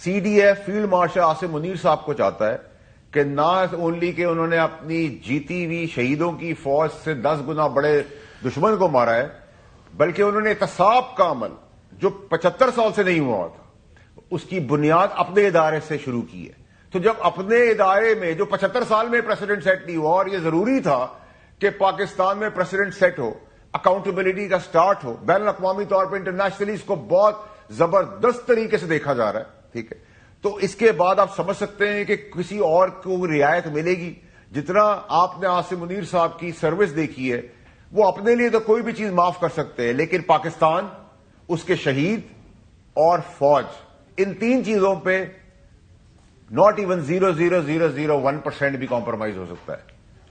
سی D F field marshal Asim Munir صاحب کو چاہتا ہے کہ نہ اونلی کہ انہوں نے اپنی جیتی ہوئی شہیدوں کی فوج سے 10 گنا بڑے دشمن کو مارا ہے، بلکہ انہوں نے احتساب کا عمل جو 75 سال سے نہیں ہوا تھا اس کی بنیاد اپنے ادارے سے شروع کی ہے. تو جب اپنے ادارے میں جو 75 سال میں پریسیڈنٹ سیٹ نہیں ہوا، اور یہ ضروری تھا کہ پاکستان میں پریسیڈنٹ سیٹ ہو، اکاؤنٹیبلٹی کا سٹارٹ ہو، بین الاقوامی طور پہ انٹرنیشنلی اس کو بہت زبردست طریقے سے دیکھا جا رہا ہے، ٹھیک ہے. تو اس کے بعد آپ سمجھ سکتے ہیں کہ کسی اور کو رعایت ملے گی. جتنا آپ نے عاصم منیر صاحب کی سروس دیکھی ہے وہ اپنے لیے تو کوئی بھی چیز معاف کر سکتے ہیں، لیکن پاکستان، اس کے شہید اور فوج، ان تین چیزوں پہ ناٹ ایون 0.0001% بھی کمپرومائز ہو سکتا ہے.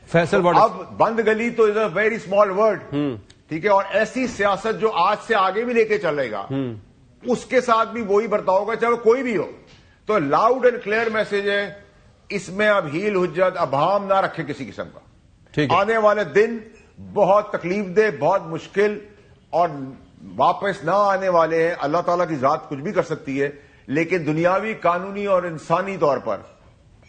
فیصل اب بند گلی تو از اے ویری اسمال ورڈ، ٹھیک ہے. اور ایسی سیاست جو آج سے آگے بھی لے کے چلے گا اس کے ساتھ بھی وہی برتاؤ ہوگا چاہے وہ کوئی بھی ہو. تو لاؤڈ اینڈ کلیئر میسج ہے، اس میں اب ہیل حجت ابہام نہ رکھے کسی قسم کا. آنے والے دن بہت تکلیف دہ، بہت مشکل اور واپس نہ آنے والے ہیں. اللہ تعالیٰ کی ذات کچھ بھی کر سکتی ہے، لیکن دنیاوی، قانونی اور انسانی طور پر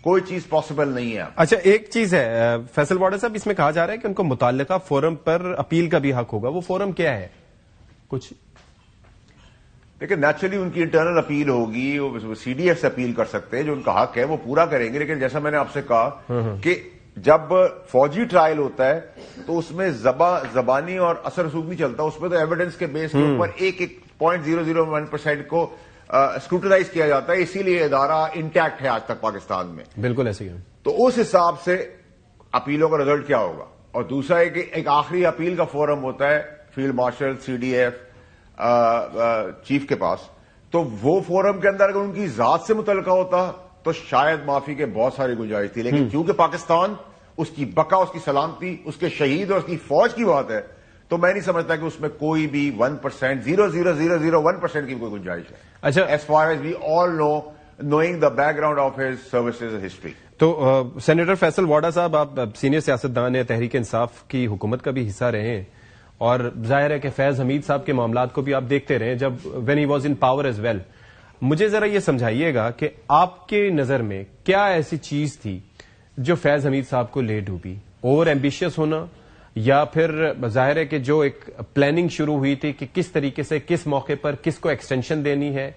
کوئی چیز پاسبل نہیں ہے. اچھا، ایک چیز ہے فیصل واڈر صاحب، اس میں کہا جا رہا ہے کہ ان کو متعلقہ فورم پر اپیل کا بھی حق ہوگا. وہ فورم کیا ہے؟ کچھ لیکن نیچرلی ان کی انٹرنل اپیل ہوگی، وہ سی ڈی ایف سے اپیل کر سکتے ہیں، جو ان کا حق ہے وہ پورا کریں گے. لیکن جیسا میں نے آپ سے کہا کہ جب فوجی ٹرائل ہوتا ہے تو اس میں زبانی اور اثر رسوخ نہیں چلتا، اس میں تو ایویڈنس کے بیس کے اوپر ایک 0.001% کو اسکروٹنائز کیا جاتا ہے. اسی لیے ادارہ انٹیکٹ ہے آج تک پاکستان میں. بالکل ایسے ہی. تو اس حساب سے اپیلوں کا رزلٹ کیا ہوگا. اور دوسرا ہے کہ ایک آخری اپیل کا فورم ہوتا ہے field marshal, C D F chief کے پاس. تو وہ فورم کے اندر اگر ان کی ذات سے متعلقہ ہوتا تو شاید معافی کے بہت ساری گنجائش تھی. لیکن کیونکہ پاکستان، اس کی بقا، اس کی سلامتی، اس کے شہید اور اس کی فوج کی بات ہے، تو میں نہیں سمجھتا کہ اس میں کوئی بھی 1%، 0.0001% کی کوئی گنجائش ہے. اچھا، as far as we all know, knowing the background of his services history. تو سینیٹر فیصل واڈا صاحب، آپ سینئر سیاستدان ہیں، تحریک انصاف کی حکومت کا بھی حصہ رہے ہیں، اور ظاہر ہے کہ فیض حمید صاحب کے معاملات کو بھی آپ دیکھتے رہے جب when he was in power as well. مجھے ذرا یہ سمجھائیے گا کہ آپ کے نظر میں کیا ایسی چیز تھی جو فیض حمید صاحب کو لے ڈوبی؟ اوور ایمبیشیس ہونا، یا پھر ظاہر ہے کہ جو ایک پلاننگ شروع ہوئی تھی کہ کس طریقے سے کس موقع پر کس کو ایکسٹینشن دینی ہے،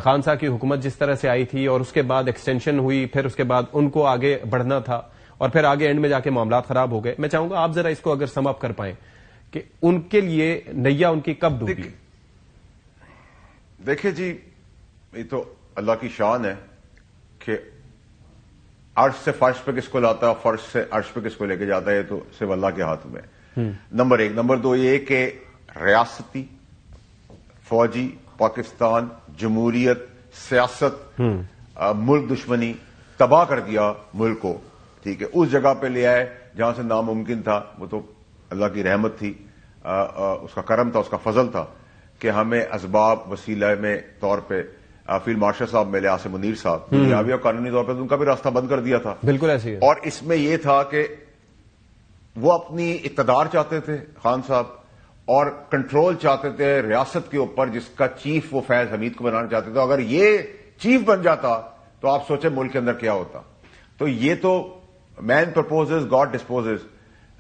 خان صاحب کی حکومت جس طرح سے آئی تھی اور اس کے بعد ایکسٹینشن ہوئی، پھر اس کے بعد ان کو آگے بڑھنا تھا اور پھر آگے اینڈ میں جا کے معاملات خراب ہو گئے. میں چاہوں گا آپ ذرا اس کو اگر سم اپ کر پائیں کہ ان کے لیے نیا ان کی کب ڈوبی؟ دیکھیں جی، یہ تو اللہ کی شان ہے کہ عرش سے فرش پہ کس کو لاتا ہے، فرش سے عرش پہ کس کو لے کے جاتا ہے، یہ تو صرف اللہ کے ہاتھ میں. نمبر ایک. نمبر دو یہ کہ ریاستی، فوجی، پاکستان، جمہوریت، سیاست، ملک دشمنی تباہ کر دیا ملک کو، ٹھیک ہے. اس جگہ پہ لے آئے جہاں سے ناممکن تھا. وہ تو اللہ کی رحمت تھی، اس کا کرم تھا، اس کا فضل تھا کہ ہمیں اسباب وسیلہ میں طور پہ فیلڈ مارشل صاحب ملے، عاصم منیر صاحب، دنیاوی اور قانونی طور پہ ان کا بھی راستہ بند کر دیا تھا. بالکل ایسے ہی. اور اس میں یہ تھا کہ وہ اپنی اقتدار چاہتے تھے خان صاحب، اور کنٹرول چاہتے تھے ریاست کے اوپر، جس کا چیف وہ فیض حمید کو بنانا چاہتے تھے. اگر یہ چیف بن جاتا تو آپ سوچیں ملک کے اندر کیا ہوتا. تو یہ تو مین پرپوزز گاڈ ڈسپوزز.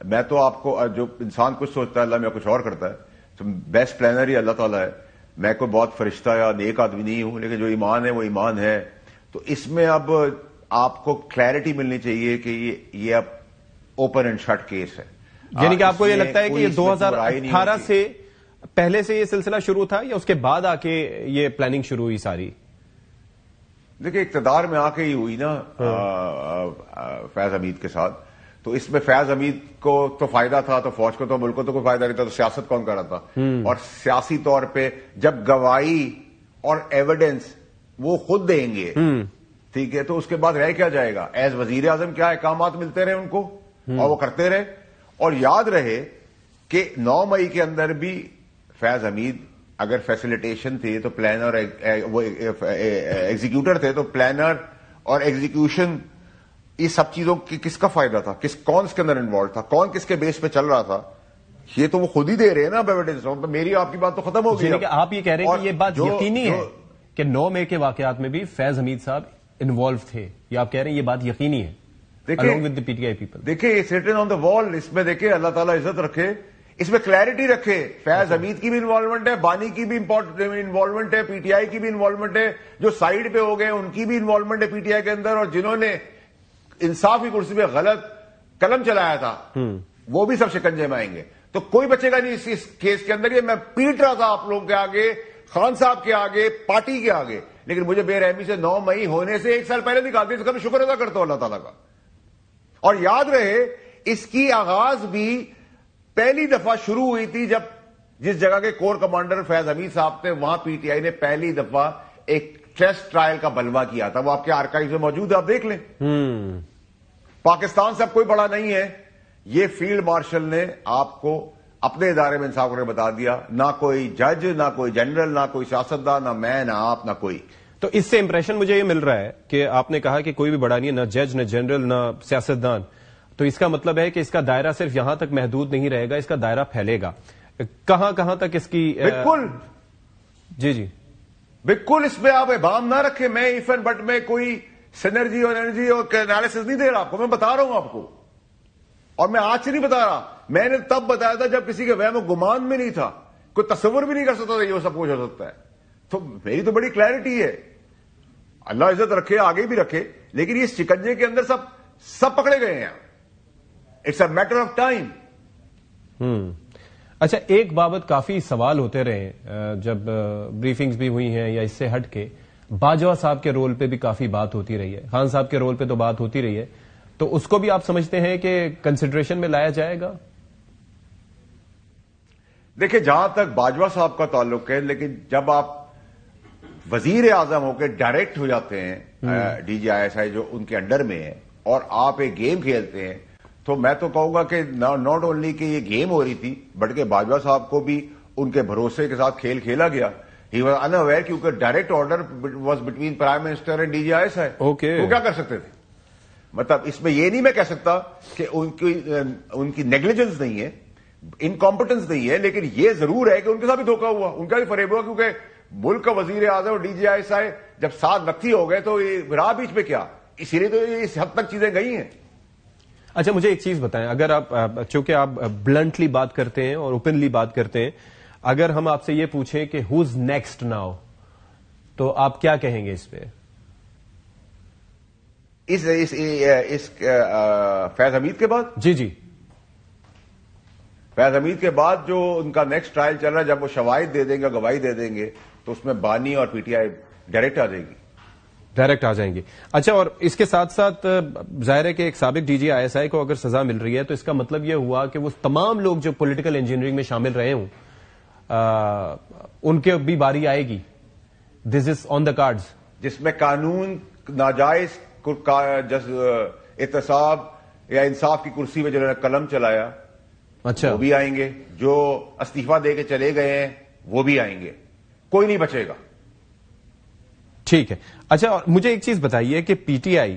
میں تو آپ کو، جو انسان کچھ سوچتا ہے اللہ میں کچھ اور کرتا ہے، تو بیسٹ پلانر ہی اللہ تعالیٰ ہے. میں کوئی بہت فرشتہ یا نیک آدمی نہیں ہوں، لیکن جو ایمان ہے وہ ایمان ہے. تو اس میں اب آپ کو کلیئرٹی ملنی چاہیے کہ یہ اب اوپن اینڈ شٹ کیس ہے. یعنی کہ آپ کو یہ لگتا ہے کہ یہ 2018 سے پہلے سے یہ سلسلہ شروع تھا یا اس کے بعد آ کے یہ پلاننگ شروع ہوئی ساری؟ دیکھیں، اقتدار میں آ کے ہی ہوئی نا فیض حمید کے ساتھ. تو اس میں فیض حمید کو تو فائدہ تھا، تو فوج کو تو ملک کو تو کوئی فائدہ نہیں تھا. تو سیاست کون کر رہا تھا؟ اور سیاسی طور پہ جب گواہی اور ایویڈنس وہ خود دیں گے، ٹھیک ہے، تو اس کے بعد رہ کیا جائے گا؟ ایز وزیر اعظم کیا احکامات ملتے رہے ان کو اور وہ کرتے رہے. اور یاد رہے کہ 9 مئی کے اندر بھی فیض حمید اگر فیسیلیٹیشن تھے تو پلانر، وہ ایگزیکیوٹر تھے، تو پلانر اور ایگزیکیوشن، یہ سب چیزوں کی کس کا فائدہ تھا؟ کون اس کے اندر انوالو تھا؟ کون کس کے بیس پہ چل رہا تھا؟ یہ تو وہ خود ہی دے رہے ہیں نا ایویڈنس. میری آپ کی بات تو ختم ہو گئی. آپ یہ کہہ رہے ہیں کہ یہ بات یقینی ہے کہ 9 مئی کے واقعات میں بھی فیض حمید صاحب انوالو تھے. یہ آپ کہہ رہے ہیں یہ بات یقینی ہے along with the PTI people. دیکھیں it's written on the wall. اس میں دیکھیں اللہ تعالیٰ عزت رکھے, اس میں کلیئرٹی رکھے. فیض حمید کی بھی انوالومنٹ ہے, بانی کی بھی انوالومنٹ ہے, پی ٹی آئی کی بھی انوالومنٹ ہے, جو سائیڈ پہ ہو گئے ان کی بھی انوالومنٹ ہے پی ٹی آئی کے اندر, اور جنہوں نے انصاف کی کرسی پہ غلط قلم چلایا تھا وہ بھی سب شکنجے میں آئیں گے. تو کوئی بچے گا نہیں اس کیس کے اندر. یہ میں پیٹ رہا تھا آپ لوگوں کے آگے, خان صاحب کے آگے, پارٹی کے آگے, لیکن مجھے بے رحمی سے 9 مئی ہونے سے 1 سال پہلے نکال دیا. اس کا میں شکر ادا کرتا ہوں اللہ تعالیٰ کا. اور یاد رہے اس کی آغاز بھی پہلی دفعہ شروع ہوئی تھی جب جس جگہ کے کور کمانڈر فیض حمید صاحب تھے وہاں پی ٹی آئی نے پہلی دفعہ ایک ٹیسٹ ٹرائل کا بلوا کیا تھا. وہ آپ کے آرکائیو میں موجود ہے, آپ دیکھ لیں. پاکستان سے اب کوئی بڑا نہیں ہے. یہ فیلڈ مارشل نے آپ کو اپنے ادارے میں انصاف کر کے بتا دیا. نہ کوئی جج, نہ کوئی جنرل, نہ کوئی سیاستدان, نہ میں, نہ آپ, نہ کوئی. تو اس سے امپریشن مجھے یہ مل رہا ہے کہ آپ نے کہا کہ کوئی بھی بڑا نہیں ہے, نہ جج, نہ جنرل, نہ سیاستدان. تو اس کا مطلب ہے کہ اس کا دائرہ صرف یہاں تک محدود نہیں رہے گا, اس کا دائرہ پھیلے گا. کہاں کہاں تک اس کی بالکل جی بالکل اس میں آپ ابہام نہ رکھیں. میں ایف اینڈ بٹ میں کوئی سینرجی اور انرجی اور انالیسس نہیں دے رہا آپ کو. میں بتا رہا ہوں آپ کو, اور میں آج سے نہیں بتا رہا. میں نے تب بتایا تھا جب کسی کے وہم و گمان میں نہیں تھا, کوئی تصور بھی نہیں کر سکتا تھا یہ سب کچھ ہو سکتا ہے. تو میری تو بڑی کلیئرٹی ہے, اللہ عزت رکھے, آگے بھی رکھے. لیکن یہ شکنجے کے اندر سب پکڑے گئے ہیں. It's a matter of time. اچھا, ایک بابت کافی سوال ہوتے رہے جب بریفنگز بھی ہوئی ہیں یا اس سے ہٹ کے, باجوہ صاحب کے رول پہ بھی کافی بات ہوتی رہی ہے, خان صاحب کے رول پہ تو بات ہوتی رہی ہے. تو اس کو بھی آپ سمجھتے ہیں کہ کنسیڈریشن میں لایا جائے گا؟ دیکھیں جہاں تک باجوہ صاحب کا تعلق ہے, لیکن جب آپ وزیر اعظم ہو کے ڈائریکٹ ہو جاتے ہیں ڈی جی آئی ایس آئی جو ان کے انڈر میں ہے, اور آپ ایک گیم کھیلتے ہیں, تو میں تو کہوں گا کہ ناٹ اونلی کہ یہ گیم ہو رہی تھی بلکہ باجوہ صاحب کو بھی ان کے بھروسے کے ساتھ کھیل کھیلا گیا. ہی واز ان اویئر کیونکہ direct order was between prime minister and D G I S I. وہ کیا کر سکتے تھے؟ مطلب اس میں یہ نہیں میں کہہ سکتا کہ ان کی نیگلیجنس نہیں ہے, انکمپٹنس نہیں ہے, لیکن یہ ضرور ہے کہ ان کے ساتھ بھی دھوکہ ہوا, ان کا بھی فریب ہوا. کیونکہ ملک کا وزیر اعظم اور ڈی جی آئی ایس آئی جب ساتھ نقطی ہو گئے تو یہ راہ بیچ میں کیا, اسی لیے تو اس حد تک چیزیں گئی ہیں. اچھا, مجھے ایک چیز بتائیں, اگر آپ چونکہ آپ بلنٹلی بات کرتے ہیں اور اوپنلی بات کرتے ہیں, اگر ہم آپ سے یہ پوچھیں کہ ہوز نیکسٹ ناؤ, تو آپ کیا کہیں گے اس پہ؟ اس فیض حمید کے بعد؟ جی فیض حمید کے بعد جو ان کا نیکسٹ ٹرائل چل رہا ہے, جب وہ شواہد دے دیں گے, گواہی دے دیں گے, تو اس میں بانی اور پی ٹی آئی ڈائریکٹ آ جائیں گی. اچھا, اور اس کے ساتھ ساتھ ظاہر ہے کہ ایک سابق ڈی جی آئی ایس آئی کو اگر سزا مل رہی ہے تو اس کا مطلب یہ ہوا کہ وہ تمام لوگ جو پولیٹیکل انجینئرنگ میں شامل رہے ہوں ان کے بھی باری آئے گی. دس از آن دا کارڈز. جس میں قانون ناجائز احتساب یا انصاف کی کرسی میں جنہوں نے قلم چلایا, اچھا, وہ بھی آئیں گے. جو استعفیٰ دے کے چلے گئے ہیں وہ بھی آئیں گے. کوئی نہیں بچے گا. ٹھیک ہے. اچھا, مجھے ایک چیز بتائیے کہ پی ٹی آئی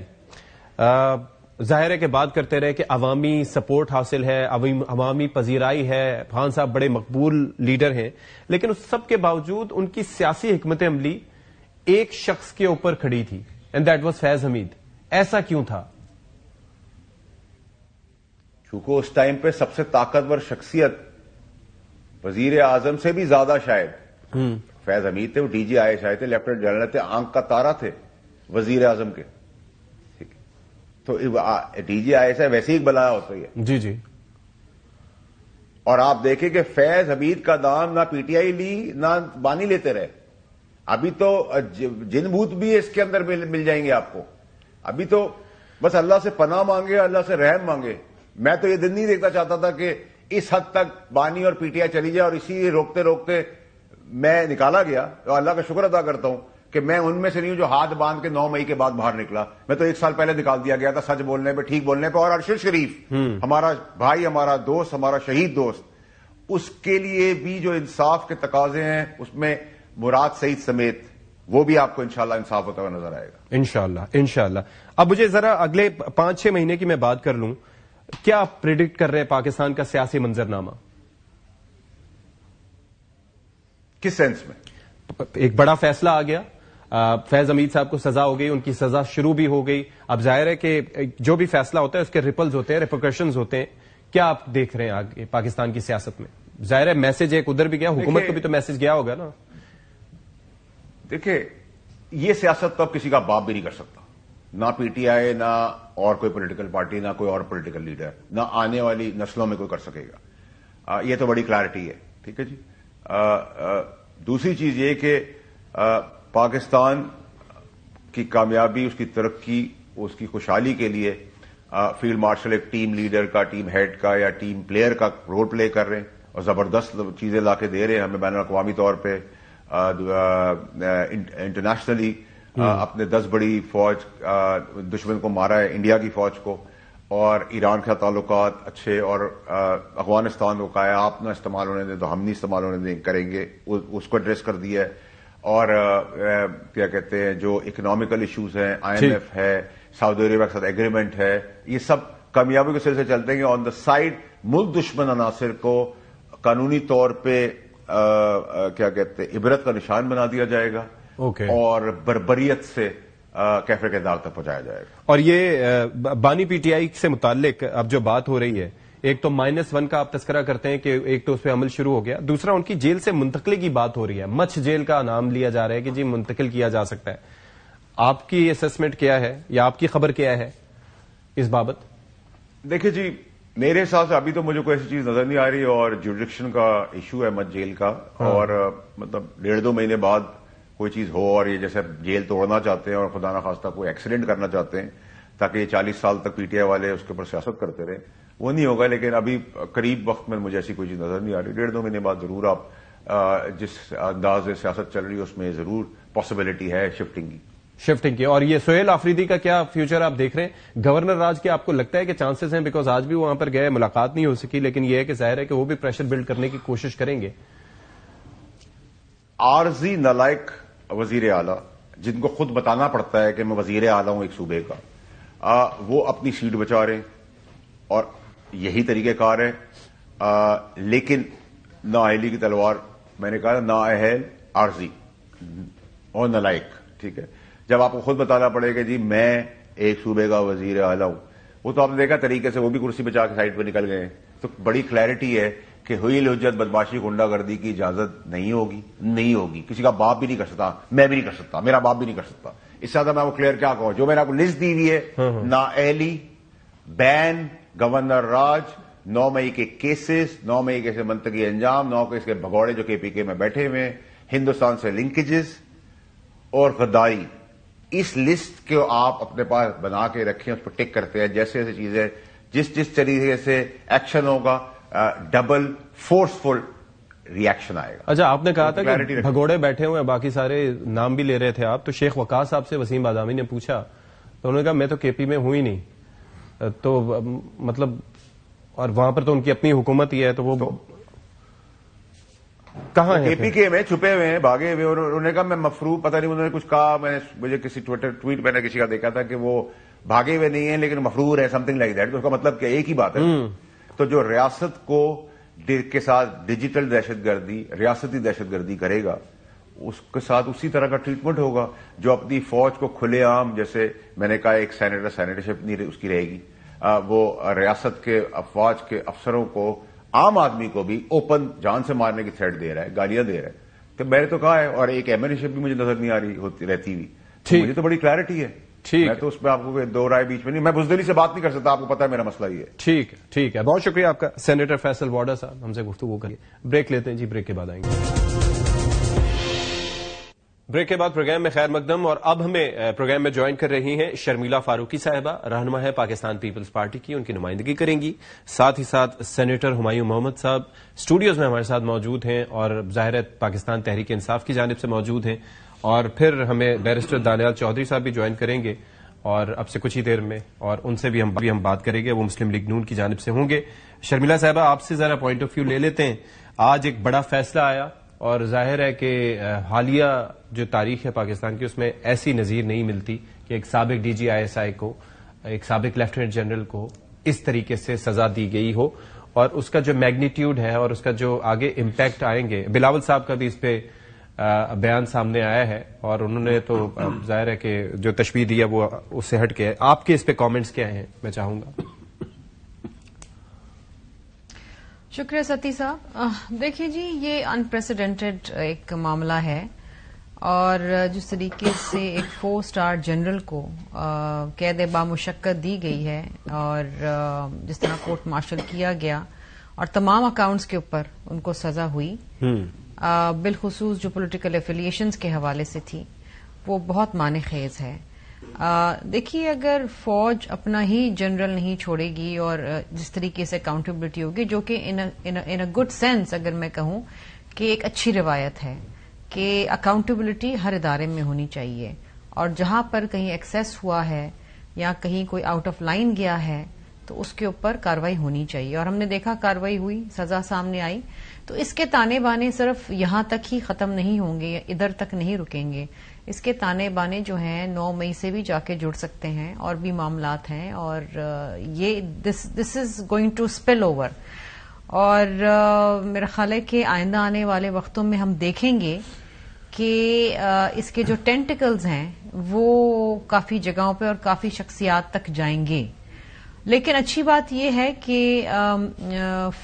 ظاہر ہے کہ بات کرتے رہے کہ عوامی سپورٹ حاصل ہے, عوامی پذیرائی ہے, خان صاحب بڑے مقبول لیڈر ہیں, لیکن اس سب کے باوجود ان کی سیاسی حکمت عملی ایک شخص کے اوپر کھڑی تھی, اینڈ دیٹ واز فیض حمید. ایسا کیوں تھا؟ چونکہ اس ٹائم پہ سب سے طاقتور شخصیت وزیر اعظم سے بھی زیادہ شاید فیض حمید تھے. وہ ڈی جی آئی ایس آئی تھے, لیفٹنٹ جنرل تھے, آنکھ کا تارا تھے وزیر اعظم کے. تو ڈی جی آئی ایس آئی ویسے ہی بلایا ہوتا ہے. جی. اور آپ دیکھیں کہ فیض حمید کا نام نہ پی ٹی آئی لی نہ بانی لیتے رہے. ابھی تو جن بھوت بھی اس کے اندر مل جائیں گے آپ کو. ابھی تو بس اللہ سے پناہ مانگے, اللہ سے رحم مانگے. میں تو یہ دن نہیں دیکھنا چاہتا تھا کہ اس حد تک بانی اور پی ٹی آئی چلی جائے, اور اسی روکتے روکتے میں نکالا گیا. اور اللہ کا شکر ادا کرتا ہوں کہ میں ان میں سے نہیں ہوں جو ہاتھ باندھ کے 9 مئی کے بعد باہر نکلا. میں تو 1 سال پہلے نکال دیا گیا تھا, سچ بولنے پہ, ٹھیک بولنے پہ. اور ارشد شریف ہمارا بھائی, ہمارا دوست, ہمارا شہید دوست, اس کے لیے بھی جو انصاف کے تقاضے ہیں اس میں مراد سعید سمیت وہ بھی آپ کو انشاءاللہ انصاف ہوتا ہوا نظر آئے گا. انشاءاللہ. اب مجھے ذرا اگلے 5-6 مہینے کی میں بات کر لوں, کیا آپ پریڈکٹ کر رہے ہیں پاکستان کا سیاسی منظرنامہ؟ کس سینس میں؟ ایک بڑا فیصلہ آ گیا, فیض حمید صاحب کو سزا ہو گئی, ان کی سزا شروع بھی ہو گئی. اب ظاہر ہے کہ جو بھی فیصلہ ہوتا ہے اس کے ریپلز ہوتے ہیں, ریپرکشنز ہوتے ہیں. کیا آپ دیکھ رہے ہیں آگے پاکستان کی سیاست میں؟ ظاہر ہے میسج ایک ادھر بھی گیا, حکومت کو بھی تو میسج گیا ہوگا نا. دیکھیں, یہ سیاست تو اب کسی کا باپ بھی نہیں کر سکتا, نہ پی ٹی آئی, نہ اور کوئی پولیٹیکل پارٹی, نہ کوئی اور پولیٹیکل لیڈر, نہ آنے والی نسلوں میں کوئی کر سکے گا. یہ تو بڑی کلیئرٹی ہے. ٹھیک ہے جی. دوسری چیز یہ کہ پاکستان کی کامیابی, اس کی ترقی, اس کی خوشحالی کے لیے فیلڈ مارشل ایک ٹیم لیڈر کا, ٹیم ہیڈ کا یا ٹیم پلیئر کا رول پلے کر رہے ہیں اور زبردست چیزیں لا کے دے رہے ہیں ہمیں بین الاقوامی طور پہ. انٹرنیشنلی اپنے 10 بڑی فوج دشمن کو مارا ہے, انڈیا کی فوج کو, اور ایران کے تعلقات اچھے, اور افغانستان کو کہا ہے آپ نہ استعمال ہونے دیں تو ہم نہیں استعمال ہونے دیں کریں گے, اس کو ایڈریس کر دیا ہے. اور کیا کہتے ہیں جو اکنامیکل ایشوز ہیں, آئی ایم ایف ہے, سعودی عرب کے ساتھ ایگریمنٹ ہے, یہ سب کامیابی کے سلسلے چلتے ہیں. آن دا سائڈ ملک دشمن عناصر کو قانونی طور پہ کیا کہتے ہیں عبرت کا نشان بنا دیا جائے گا, اور بربریت سے کیفر کے داغ تک پہنچایا جائے گا. اور یہ بانی پی ٹی آئی سے متعلق اب جو بات ہو رہی ہے, ایک تو -1 کا آپ تذکرہ کرتے ہیں کہ ایک تو اس پہ عمل شروع ہو گیا, دوسرا ان کی جیل سے منتقلی کی بات ہو رہی ہے, مچھ جیل کا نام لیا جا رہا ہے کہ جی منتقل کیا جا سکتا ہے. آپ کی اسسمنٹ کیا ہے یا آپ کی خبر کیا ہے اس بابت؟ دیکھیں جی, میرے حساب سے ابھی تو مجھے کوئی ایسی چیز نظر نہیں آ رہی, اور جوریڈکشن کا ایشو ہے مچھ جیل کا, اور مطلب 1.5-2 مہینے بعد کوئی چیز ہو, اور یہ جیسے جیل توڑنا چاہتے ہیں اور خدا نخواستہ کوئی ایکسیڈنٹ کرنا چاہتے ہیں تاکہ یہ 40 سال تک پی ٹی آئی والے اس کے اوپر سیاست کرتے رہے, وہ نہیں ہوگا. لیکن ابھی قریب وقت میں مجھے ایسی کوئی چیز نظر نہیں آ رہی. 1.5-2 مہینے بعد ضرور آپ جس انداز سے سیاست چل رہی ہے اس میں ضرور پاسبلٹی ہے شفٹنگ کی. اور یہ سہیل آفریدی کا کیا فیوچر آپ دیکھ رہے ہیں؟ گورنر راج کے آپ کو لگتا ہے کہ چانسز ہیں؟ بیکاز آج بھی وہاں پر گئے, ملاقات نہیں ہو سکی, لیکن یہ ہے کہ ظاہر ہے کہ وہ بھی پریشر بلڈ کرنے کی کوشش کریں گے. عارضی نالائق وزیر اعلیٰ, جن کو خود بتانا پڑتا ہے کہ میں وزیر اعلیٰ ہوں ایک صوبے کا, وہ اپنی سیٹ بچا رہے ہیں, اور یہی طریقہ کار ہے. لیکن نااہلی کی تلوار, میں نے کہا نااہل, عارضی اور نالائق. ٹھیک ہے, جب آپ کو خود بتانا پڑے گا جی میں ایک صوبے کا وزیر اعلیٰ ہوں, وہ تو آپ نے دیکھا طریقے سے وہ بھی کرسی بچا کے سائڈ پہ نکل گئے. تو بڑی کلیئرٹی ہے کہ حیل حجت, بدماشی, غنڈہ گردی کی اجازت نہیں ہوگی. کسی کا باپ بھی نہیں کر سکتا, میں بھی نہیں کر سکتا, میرا باپ بھی نہیں کر سکتا. اس سے زیادہ میں آپ کو کلیئر کیا کہوں, جو میں نے آپ کو لسٹ دی ہوئی ہے, نااہلی, بین, گورنر راج, 9 مئی کے کیسز, 9 مئی کے منطقی انجام, 9 کے اس کے بھگوڑے جو کے پی کے میں بیٹھے ہوئے, ہندوستان سے لنکیجز اور غداری, اس لسٹ کو آپ اپنے پاس بنا کے رکھیں, اس پر ٹک کرتے ہیں. جیسے ایسی چیزیں جس طریقے سے ایکشن ہوگا, ڈبل فورسفل ری ایکشن آئے گا. اچھا, آپ نے کہا تھا کہ بھگوڑے بیٹھے ہوئے ہیں, باقی سارے نام بھی لے رہے تھے آپ, تو شیخ وقاص صاحب سے وسیم بادامی نے پوچھا تو انہوں نے کہا میں تو کے پی میں ہوں ہی نہیں, تو مطلب, اور وہاں پر تو ان کی اپنی حکومت ہی ہے, تو وہ کہاں ہے؟ کے پی کے میں چھپے ہوئے ہیں, بھاگے ہوئے. اور انہوں نے کہا میں مفروض, پتہ نہیں انہوں نے کچھ کہا, مجھے کسی ٹویٹ میں نے کسی کا دیکھا تھا کہ وہ بھاگے ہوئے نہیں ہیں لیکن مفرور ہے, سم تھنگ لائک دیٹ. تو اس کا مطلب کہ ایک ہی بات ہے. تو جو ریاست کو کے ساتھ ڈیجیٹل دہشت گردی, ریاستی دہشت گردی کرے گا, اس کے ساتھ اسی طرح کا ٹریٹمنٹ ہوگا. جو اپنی فوج کو کھلے عام, جیسے میں نے کہا ایک سینیٹرشپ نہیں اس کی رہے گی, وہ ریاست کے افواج کے افسروں کو, عام آدمی کو بھی اوپن جان سے مارنے کی تھریٹ دے رہا ہے, گالیاں دے رہا ہے. تو میں نے تو کہا ہے, اور ایک ایمنیشن بھی مجھے نظر نہیں آ رہی رہتی ہوئی. مجھے تو بڑی کلیئرٹی ہے. میں تو اس میں آپ کو دو رائے بیچ میں نہیں, میں بزدلی سے بات نہیں کر سکتا, آپ کو پتا ہے میرا مسئلہ یہ ہے. ٹھیک ہے, بہت شکریہ آپ کا سینیٹر فیصل واڈا صاحب, ہم سے گفتگو کریے. بریک لیتے ہیں جی, بریک کے بعد آئیں گے. بریک کے بعد پروگرام میں خیر مقدم, اور اب ہمیں پروگرام میں جوائن کر رہی ہیں شرمیلا فاروقی صاحبہ, رہنما ہے پاکستان پیپلز پارٹی کی, ان کی نمائندگی کریں گی. ساتھ ہی ساتھ سینیٹر ہمایوں محمد صاحب اسٹوڈیوز میں ہمارے ساتھ موجود ہیں, اور ظاہر ہے پاکستان تحریک انصاف کی جانب سے موجود ہیں. اور پھر ہمیں بیرسٹر دانیال چودھری صاحب بھی جوائن کریں گے, اور اب سے کچھ ہی دیر میں, اور ان سے بھی ہم بات کریں گے, وہ مسلم لیگ نون کی جانب سے ہوں گے. شرمیلا صاحبہ, آپ سے ذرا پوائنٹ آف ویو لے لیتے ہیں. آج ایک بڑا فیصلہ آیا, اور ظاہر ہے کہ حالیہ جو تاریخ ہے پاکستان کی, اس میں ایسی نظیر نہیں ملتی کہ ایک سابق ڈی جی آئی ایس آئی کو, ایک سابق لیفٹیننٹ جنرل کو اس طریقے سے سزا دی گئی ہو, اور اس کا جو میگنیٹیوڈ ہے اور اس کا جو آگے امپیکٹ آئیں گے. بلاول صاحب کا بھی اس پہ بیان سامنے آیا ہے اور انہوں نے تو ظاہر ہے کہ جو تشبیہ دی ہے وہ اس سے ہٹ کے ہے. آپ کے اس پہ کامنٹس کیا ہیں میں چاہوں گا. شکریہ ستی صاحب. دیکھیے جی یہ انپریسیڈنٹڈ ایک معاملہ ہے اور جس طریقے سے ایک 4 اسٹار جنرل کو قید بامشقت دی گئی ہے اور جس طرح کورٹ مارشل کیا گیا اور تمام اکاؤنٹس کے اوپر ان کو سزا ہوئی بالخصوص جو پولیٹیکل ایفیلیشنز کے حوالے سے تھی وہ بہت معنی خیز ہے. دیکھیے اگر فوج اپنا ہی جنرل نہیں چھوڑے گی اور جس طریقے سے اکاؤنٹیبلٹی ہوگی جو کہ ان اے گڈ سینس اگر میں کہوں کہ ایک اچھی روایت ہے کہ اکاؤنٹیبلٹی ہر ادارے میں ہونی چاہیے اور جہاں پر کہیں ایکسیس ہوا ہے یا کہیں کوئی آؤٹ آف لائن گیا ہے تو اس کے اوپر کاروائی ہونی چاہیے اور ہم نے دیکھا کاروائی ہوئی سزا سامنے آئی. تو اس کے تانے بانے صرف یہاں تک ہی ختم نہیں ہوں گے یا ادھر تک نہیں رکیں گے. اس کے تانے بانے جو ہیں 9 مئی سے بھی جا کے جڑ سکتے ہیں اور بھی معاملات ہیں اور یہ this is going to spill over اور میرا خیال ہے کہ آئندہ آنے والے وقتوں میں ہم دیکھیں گے کہ اس کے جو ٹینٹیکلز ہیں وہ کافی جگہوں پہ اور کافی شخصیات تک جائیں گے. لیکن اچھی بات یہ ہے کہ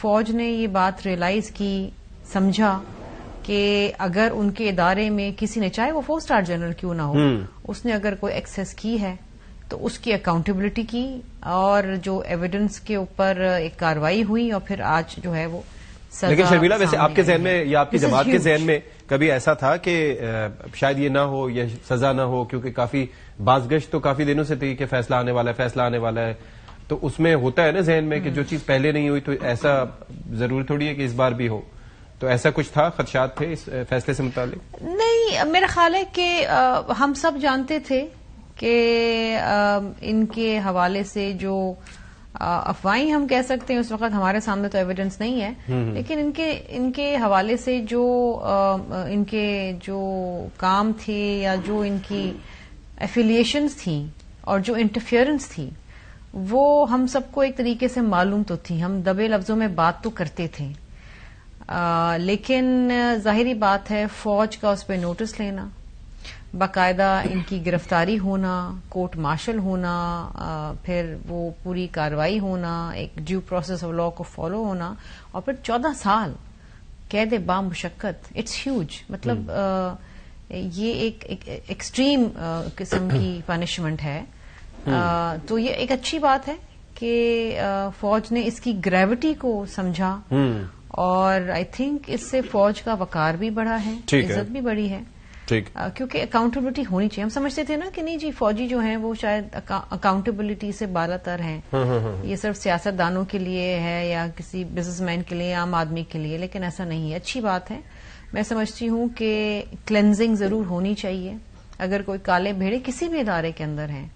فوج نے یہ بات ریئلائز کی سمجھا کہ اگر ان کے ادارے میں کسی نے چاہے وہ 4 اسٹار جنرل کیوں نہ ہو اس نے اگر کوئی ایکسیس کی ہے تو اس کی اکاؤنٹیبلٹی کی اور جو ایویڈنس کے اوپر ایک کاروائی ہوئی اور پھر آج جو ہے وہ سزا. لیکن شرمیلا ویسے آپ کے ذہن میں یا آپ کی جماعت کے ذہن میں کبھی ایسا تھا کہ شاید یہ نہ ہو یا سزا نہ ہو کیونکہ کافی بازگشت تو کافی دنوں سے تھی کہ فیصلہ آنے والا ہے تو اس میں ہوتا ہے نا ذہن میں کہ جو چیز پہلے نہیں ہوئی تو ایسا ضروری تھوڑی ہے کہ اس بار بھی ہو. تو ایسا کچھ تھا خدشات تھے اس فیصلے سے متعلق؟ نہیں میرا خیال ہے کہ ہم سب جانتے تھے کہ ان کے حوالے سے جو افواہیں ہم کہہ سکتے ہیں اس وقت ہمارے سامنے تو ایویڈنس نہیں ہے لیکن ان کے حوالے سے جو ان کے جو کام تھے یا جو ان کی ایفیلیشنز تھیں اور جو انٹرفیئرنس تھی وہ ہم سب کو ایک طریقے سے معلوم تو تھی. ہم دبے لفظوں میں بات تو کرتے تھے لیکن ظاہری بات ہے فوج کا اس پہ نوٹس لینا باقاعدہ ان کی گرفتاری ہونا کورٹ مارشل ہونا پھر وہ پوری کاروائی ہونا ایک ڈیو پروسیس آف لا کو فالو ہونا اور پھر 14 سال قید بامشقت اٹس ہیوج. مطلب یہ ایک ایکسٹریم قسم کی پنشمنٹ ہے. تو یہ ایک اچھی بات ہے کہ فوج نے اس کی گریوٹی کو سمجھا اور آئی تھنک اس سے فوج کا وقار بھی بڑھا ہے عزت بھی بڑھی ہے کیونکہ اکاؤنٹیبلٹی ہونی چاہیے. ہم سمجھتے تھے نا کہ نہیں جی فوجی جو ہیں وہ شاید اکاؤنٹیبلٹی سے بالا تر ہیں یہ صرف سیاست دانوں کے لیے ہے یا کسی بزنس مین کے لیے عام آدمی کے لیے لیکن ایسا نہیں ہے. اچھی بات ہے. میں سمجھتی ہوں کہ کلینزنگ ضرور ہونی چاہیے. اگر کوئی کالے بھیڑے کسی بھی ادارے کے اندر ہیں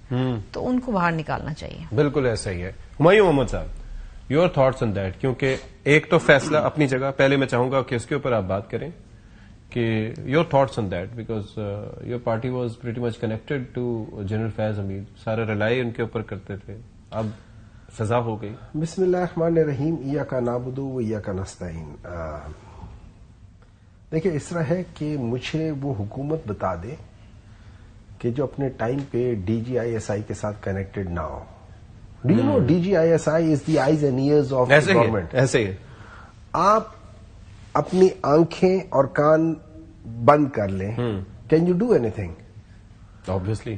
تو ان کو باہر نکالنا چاہیے. بالکل ایسا ہی ہے. ہمایوں محمد صاحب یور تھاٹس آن دیٹ کیونکہ ایک تو فیصلہ اپنی جگہ پہلے میں چاہوں گا کہ اس کے اوپر آپ بات کریں کہ your thoughts on that because your party was pretty much connected to General Faiz Hameed سارے رلائی ان کے اوپر کرتے تھے اب سزا ہو گئی. بسم اللہ الرحمن الرحیم. ایاک نعبد و ایاک نستعین. دیکھیں اس طرح ہے کہ مجھے وہ حکومت بتا دے کہ جو اپنے ٹائم پہ ڈی جی آئی ایس آئی کے ساتھ کنیکٹڈ نہ ہو. Do you know D G I S I is the eyes and ears of government. ایسے ہی آپ اپنی آنکھیں اور کان بند کر لیں can you do any thing? obviously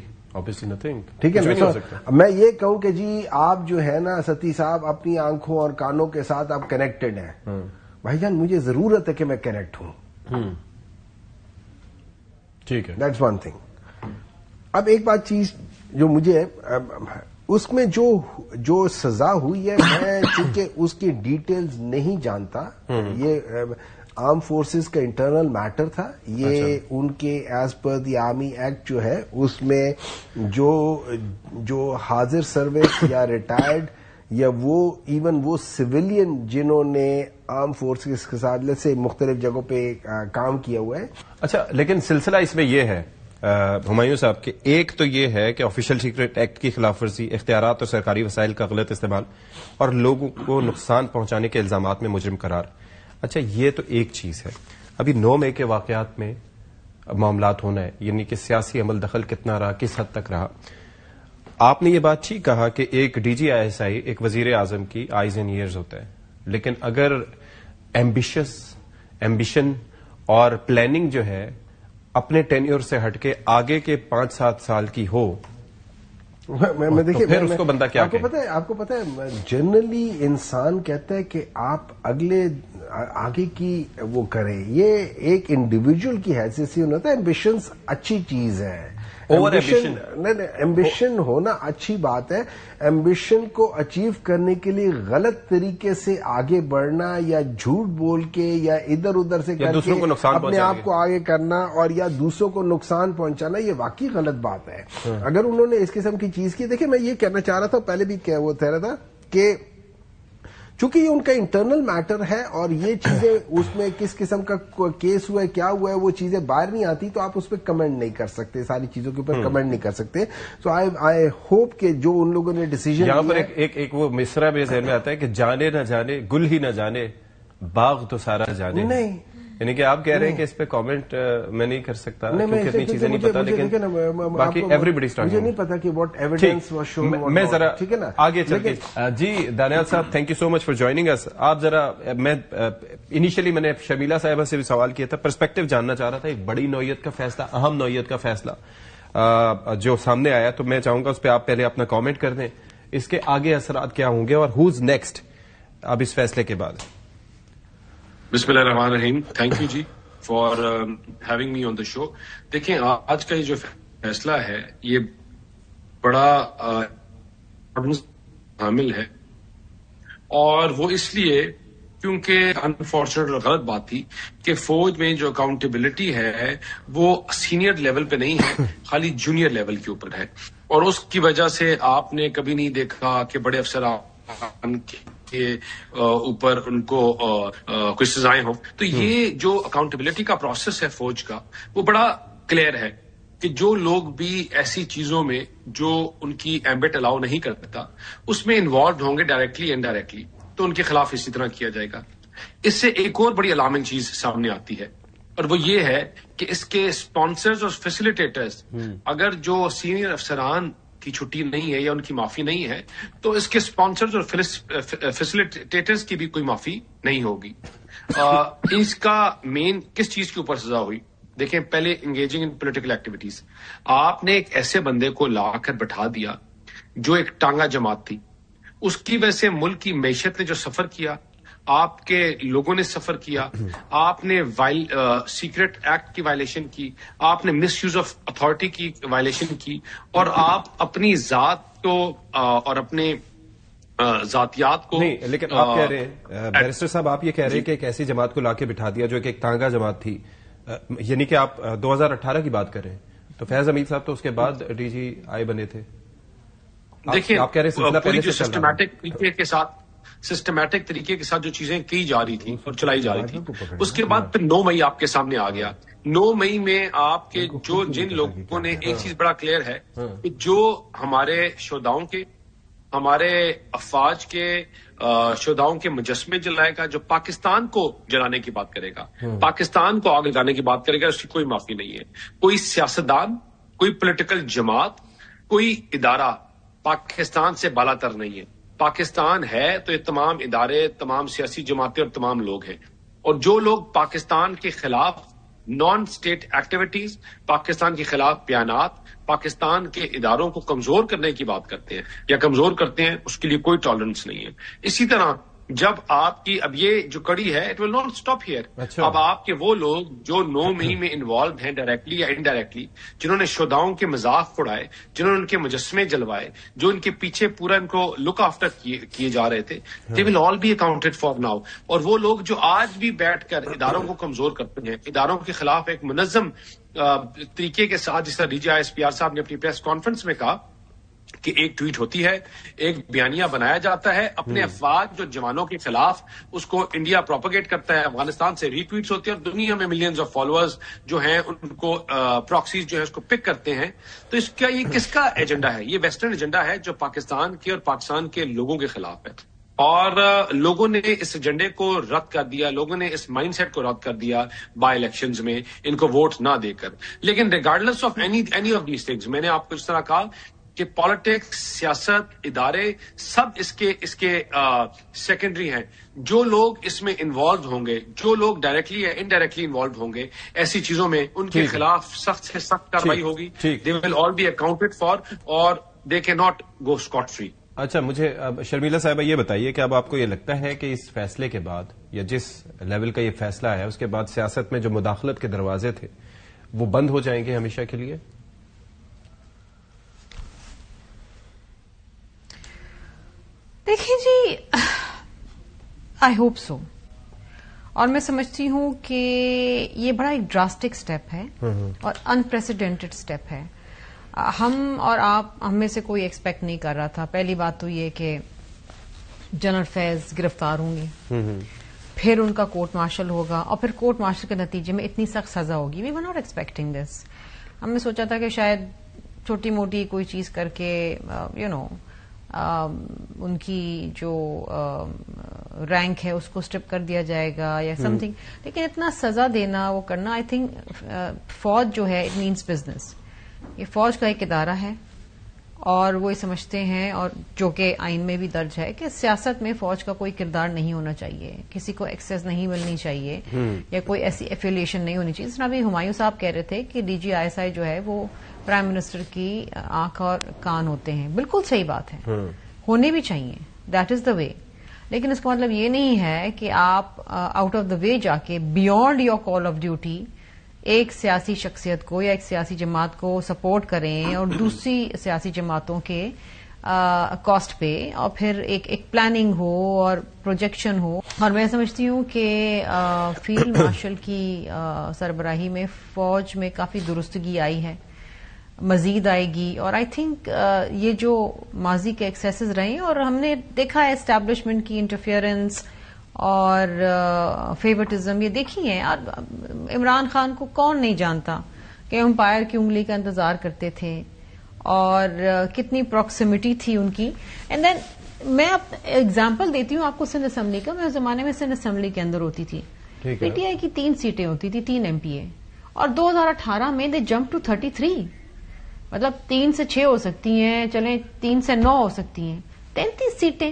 nothing. ٹھیک ہے نا. میں یہ کہوں کہ جی آپ جو ہے نا ستی صاحب اپنی آنکھوں اور کانوں کے ساتھ آپ کنیکٹڈ ہیں. بھائی جان مجھے ضرورت ہے کہ میں کنیکٹ ہوں. ٹھیک ہے. That's one thing. اب ایک بات چیز جو مجھے اس میں جو سزا ہوئی ہے میں چونکہ اس کی ڈیٹیلز نہیں جانتا. یہ آرم فورسز کا انٹرنل میٹر تھا. یہ ان کے ایز پر دی آرمی ایکٹ جو ہے اس میں جو حاضر سروس یا ریٹائرڈ یا وہ ایون وہ سویلین جنہوں نے آرم فورسز کے ساتھ سے مختلف جگہوں پہ کام کیا ہوا ہے. اچھا لیکن سلسلہ اس میں یہ ہے ہمایوں صاحب کہ ایک تو یہ ہے کہ آفیشیل سیکرٹ ایکٹ کی خلاف ورزی اختیارات اور سرکاری وسائل کا غلط استعمال اور لوگوں کو نقصان پہنچانے کے الزامات میں مجرم قرار. اچھا یہ تو ایک چیز ہے. ابھی 9 مئی کے واقعات میں معاملات ہونا ہے، یعنی کہ سیاسی عمل دخل کتنا رہا، کس حد تک رہا. آپ نے یہ بات ٹھیک کہا کہ ایک ڈی جی آئی ایس آئی ایک وزیر اعظم کی آئیز اینڈ ایئرز ہوتا ہے، لیکن اگر ایمبیشن اور پلاننگ جو ہے اپنے ٹینیور سے ہٹ کے آگے کے 5-7 سال کی ہو، میں دیکھیے پھر اس کو بندہ کیا کہے؟ آپ کو پتا ہے جنرلی انسان کہتا ہے کہ آپ آگے کی وہ کریں، یہ ایک انڈیویجول کی حیثیت سے ہوتا ہے. ایمبیشنز اچھی چیز ہے، ایمبیشن ہونا اچھی بات ہے. ایمبیشن کو اچیو کرنے کے لیے غلط طریقے سے آگے بڑھنا یا جھوٹ بول کے یا ادھر ادھر سے کر کے اپنے آپ کو آگے کرنا اور یا دوسروں کو نقصان پہنچانا، یہ واقعی غلط بات ہے. اگر انہوں نے اس قسم کی چیز کی، دیکھیں میں یہ کہنا چاہ رہا تھا، پہلے بھی وہ کہہ رہا تھا کہ چونکہ یہ ان کا انٹرنل میٹر ہے اور یہ چیزیں اس میں کس قسم کا کیس ہوا ہے، کیا ہوا ہے، وہ چیزیں باہر نہیں آتی تو آپ اس پہ کمنٹ نہیں کر سکتے، ساری چیزوں کے اوپر کمنٹ نہیں کر سکتے. سو آئی ہوپ کہ جو ان لوگوں نے ڈیسیجن یہاں پر ایک وہ مصرع میرے ذہن میں آتا ہے کہ جانے نہ جانے گل ہی نہ جانے باغ تو سارا جانے. نہیں، یعنی کہ آپ کہہ رہے ہیں کہ اس پہ کامنٹ میں نہیں کر سکتا کیونکہ اتنی چیزیں نہیں پتا، لیکن باقی ایوری بڈی اسٹارٹ. مجھے نہیں پتا کہ واٹ ایویڈنس واز شون. میں ذرا آگے چلتے جی Daniyal sahab, thank you so much for joining us. آپ ذرا، میں انیشلی میں نے شمیلہ صاحبہ سے بھی سوال کیا تھا، پرسپیکٹو جاننا چاہ رہا تھا. ایک بڑی نوعیت کا فیصلہ، اہم نوعیت کا فیصلہ جو سامنے آیا، تو میں چاہوں گا اس پہ آپ پہلے اپنا کامنٹ کر دیں. اس کے آگے اثرات کیا ہوں گے اور ہوز نیکسٹ اب اس فیصلے کے بعد؟ بسم اللہ الرحمن الرحیم. تھینک یو جی for having me on the show. دیکھیں آج کا یہ جو فیصلہ ہے یہ بڑا حامل ہے، اور وہ اس لیے کیونکہ انفارچونیٹ اور غلط بات تھی کہ فوج میں جو اکاؤنٹیبلٹی ہے وہ سینئر لیول پہ نہیں ہے، خالی جونیئر لیول کے اوپر ہے. اور اس کی وجہ سے آپ نے کبھی نہیں دیکھا کہ بڑے افسران کے اوپر ان کو کوئی سزائیں ہوں. تو یہ جو اکاؤنٹیبلٹی کا پروسیس ہے فوج کا، وہ بڑا کلیئر ہے کہ جو لوگ بھی ایسی چیزوں میں جو ان کی ایمبٹ الاؤ نہیں کرتا اس میں انوالوڈ ہوں گے ڈائریکٹلی انڈائریکٹلی، تو ان کے خلاف اسی طرح کیا جائے گا. اس سے ایک اور بڑی الارمنگ چیز سامنے آتی ہے، اور وہ یہ ہے کہ اس کے اسپانسرز اور فیسیلیٹیٹرز اگر جو سینئر افسران کی چھٹی نہیں ہے یا ان کی معافی نہیں ہے، تو اس کے اسپانسرز اور فیسیلیٹیٹرز کی بھی کوئی معافی نہیں ہوگی. اس کا مین کس چیز کے اوپر سزا ہوئی؟ دیکھیں، پہلے انگیجنگ ان پولیٹیکل ایکٹیویٹیز. آپ نے ایک ایسے بندے کو لا کر بٹھا دیا جو ایک ٹانگا جماعت تھی، اس کی وجہ سے ملک کی معیشت نے جو سفر کیا، آپ کے لوگوں نے سفر کیا، آپ نے سیکرٹ ایکٹ کی وائلیشن کی، آپ نے مس یوز آف اتھارٹی کی وائلیشن کی، اور آپ اپنی ذات کو اور اپنے ذاتیات کو نہیں. لیکن آپ کہہ رہے ہیں بیرسٹر صاحب، آپ یہ کہہ رہے ہیں کہ ایک ایسی جماعت کو لا کے بٹھا دیا جو کہ ایک تانگا جماعت تھی، یعنی کہ آپ 2018 کی بات کر رہے ہیں، تو فیض حمید صاحب تو اس کے بعد ڈی جی آئی بنے تھے. دیکھیں، آپ کہہ رہے ہیں پوری جو سسٹمیٹک طریقے کے ساتھ جو چیزیں کی جا رہی تھی اور چلائی جا رہی تھی، اس کے بعد پھر 9 مئی آپ کے سامنے آ گیا. 9 مئی میں آپ کے جن لوگوں نے، ایک چیز بڑا کلیئر ہے کہ جو ہمارے شہداؤں کے، ہمارے افواج کے شہداؤں کے مجسمے جلائے گا، جو پاکستان کو جلانے کی بات کرے گا، پاکستان کو آگ لگانے کی بات کرے گا، اس کی کوئی معافی نہیں ہے. کوئی سیاستدان، کوئی پولیٹیکل جماعت، کوئی ادارہ پاکستان سے بالا تر نہیں ہے. پاکستان ہے تو یہ تمام ادارے، تمام سیاسی جماعتیں اور تمام لوگ ہیں. اور جو لوگ پاکستان کے خلاف نان اسٹیٹ ایکٹیویٹیز، پاکستان کے خلاف بیانات، پاکستان کے اداروں کو کمزور کرنے کی بات کرتے ہیں یا کمزور کرتے ہیں، اس کے لیے کوئی ٹالرنس نہیں ہے. اسی طرح جب آپ کی اب یہ جو کڑی ہے، it will not stop here. اب آپ کے وہ لوگ جو 9 مئی میں انوالوڈ ہیں ڈائریکٹلی یا انڈائریکٹلی، جنہوں نے شہداؤں کے مذاق اڑائے، جنہوں نے ان کے مجسمے جلوائے، جو ان کے پیچھے پورا ان کو لک آفٹر کیے جا رہے تھے، they will all be accounted for now. اور وہ لوگ جو آج بھی بیٹھ کر اداروں کو کمزور کرتے ہیں، اداروں کے خلاف ایک منظم طریقے کے ساتھ، جس طرح D G I S P R صاحب نے اپنی پریس کانفرنس میں کہا کہ ایک ٹویٹ ہوتی ہے، ایک بیانیہ بنایا جاتا ہے، اپنے افواج جو جوانوں کے خلاف، اس کو انڈیا پروپیگیٹ کرتا ہے، افغانستان سے ری ٹویٹس ہوتی ہیں، اور دنیا میں ملینز آف فالوورز جو ہیں ان کو پراکسیز جو ہے اس کو پک کرتے ہیں. تو اس کا یہ کس کا ایجنڈا ہے؟ یہ ویسٹرن ایجنڈا ہے جو پاکستان کے اور پاکستان کے لوگوں کے خلاف ہے. اور لوگوں نے اس ایجنڈے کو رد کر دیا, لوگوں نے اس مائنڈ سیٹ کو رد کر دیا بائی الیکشنز میں ان کو ووٹ نہ دے کر. لیکن regardless of any of these things, میں نے آپ کو اس طرح کہا کہ پالیٹکس, سیاست, ادارے سب اس کے سیکنڈری ہیں. جو لوگ اس میں انوالوڈ ہوں گے, جو لوگ ڈائریکٹلی یا انڈائریکٹلی انوالوڈ ہوں گے ایسی چیزوں میں, ان کے خلاف سخت سے سخت کارروائی ہوگی. دے will all be accounted for اور they can not go Scott free. اچھا, مجھے اب شرمیلا صاحبہ یہ بتائیے کہ اب آپ کو یہ لگتا ہے کہ اس فیصلے کے بعد یا جس لیول کا یہ فیصلہ ہے اس کے بعد سیاست میں جو مداخلت کے دروازے تھے وہ بند ہو جائیں گے ہمیشہ کے لیے؟ دیکھیں جی, آئی ہوپ سو. اور میں سمجھتی ہوں کہ یہ بڑا ایک ڈراسٹک سٹیپ ہے اور انپریسیڈنٹڈ سٹیپ ہے. ہم اور آپ, ہم میں سے کوئی ایکسپیکٹ نہیں کر رہا تھا. پہلی بات تو یہ کہ جنرل فیض گرفتار ہوں گے, پھر ان کا کورٹ مارشل ہوگا اور پھر کورٹ مارشل کے نتیجے میں اتنی سخت سزا ہوگی. وی ور ناٹ ایکسپیکٹنگ دس. ہم نے سوچا تھا کہ شاید چھوٹی موٹی کوئی چیز کر کے ان کی جو رینک ہے اس کو اسٹرپ کر دیا جائے گا یا سم تھنگ. لیکن اتنا سزا دینا, وہ کرنا, آئی تھنک فوج جو ہے اٹ مینس بزنس. یہ فوج کا ایک ادارہ ہے اور وہ یہ سمجھتے ہیں, اور جو کہ آئین میں بھی درج ہے, کہ سیاست میں فوج کا کوئی کردار نہیں ہونا چاہیے, کسی کو ایکسیس نہیں ملنی چاہیے یا کوئی ایسی ایفیلیشن نہیں ہونی چاہیے. جس طرح بھی ہمایوں صاحب کہہ رہے تھے کہ ڈی جی آئی ایس آئی جو ہے وہ پرائم منسٹر کی آنکھ اور کان ہوتے ہیں. بالکل صحیح بات ہے, ہونے بھی چاہیے, دیٹ از دا وے. لیکن اس کا مطلب یہ نہیں ہے کہ آپ آؤٹ آف دا وے جا کے beyond your call of duty ایک سیاسی شخصیت کو یا ایک سیاسی جماعت کو سپورٹ کریں اور دوسری سیاسی جماعتوں کے کاسٹ پہ, اور پھر ایک پلاننگ ہو اور پروجیکشن ہو. اور میں سمجھتی ہوں کہ فیلڈ مارشل کی سربراہی میں فوج میں کافی درستگی آئی ہے, مزید آئے گی. اور آئی تھنک یہ جو ماضی کے ایکسیسز رہے اور ہم نے دیکھا ہے اسٹیبلشمنٹ کی انٹرفیئرنس اور فیورٹزم یہ دیکھی ہیں. عمران خان کو کون نہیں جانتا کہ امپائر کی انگلی کا انتظار کرتے تھے اور کتنی پروکسیمٹی تھی ان کی. اینڈ دین میں اب ایگزامپل دیتی ہوں آپ کو سندھ اسمبلی کا. میں اس زمانے میں سندھ اسمبلی کے اندر ہوتی تھی. پی ٹی آئی کی 3 سیٹیں ہوتی تھی, 3 ایم پی اے, اور 2018 میں دے جمپ ٹو 33. مطلب 3 سے 6 ہو سکتی ہیں, چلیں 3 سے 9 ہو سکتی ہیں, 33 سیٹیں.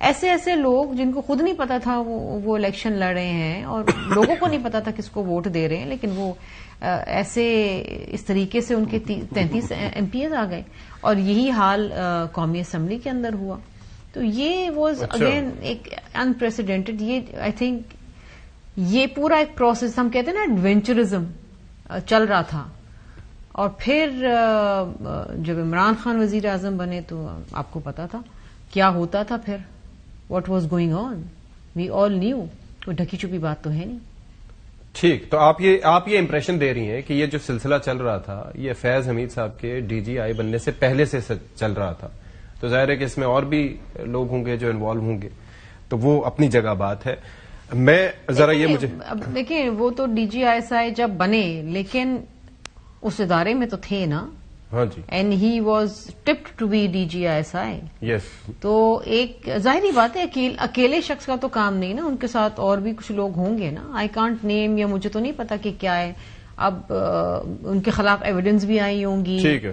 ایسے لوگ جن کو خود نہیں پتا تھا وہ الیکشن لڑ رہے ہیں اور لوگوں کو نہیں پتا تھا کس کو ووٹ دے رہے ہیں, لیکن وہ ایسے اس طریقے سے ان کے 33 ایم پی ایز آ گئے. اور یہی حال قومی اسمبلی کے اندر ہوا. تو یہ واز اگین ایک انپریسیڈنٹڈ. یہ آئی تھنک یہ پورا ایک پروسیس, ہم کہتے ہیں نا ایڈونچرزم, چل رہا تھا. اور پھر جب عمران خان وزیر اعظم بنے تو آپ کو پتا تھا کیا ہوتا تھا. پھر what was going on, we all knew. کوئی ڈھکی چھپی بات تو ہے نہیں. ٹھیک, تو آپ یہ امپریشن دے رہی ہیں کہ یہ جو سلسلہ چل رہا تھا یہ فیض حمید صاحب کے ڈی جی آئی بننے سے پہلے سے چل رہا تھا. تو ظاہر ہے کہ اس میں اور بھی لوگ ہوں گے جو انوالو ہوں گے, تو وہ اپنی جگہ بات ہے. میں ذرا یہ مجھے دیکھیں, وہ تو ڈی جی آئی ایس آئی جب بنے لیکن اس ادارے میں تو تھے نا. ہاں جی. And he was tipped to be D G I S I. Yes. تو ایک ظاہری بات ہے اکیلے شخص کا تو کام نہیں نا, ان کے ساتھ اور بھی کچھ لوگ ہوں گے نا. آئی کانٹ نیم, یا مجھے تو نہیں پتا کہ کیا ہے. اب ان کے خلاف ایویڈنس بھی آئی ہوں گی, ٹھیک ہے,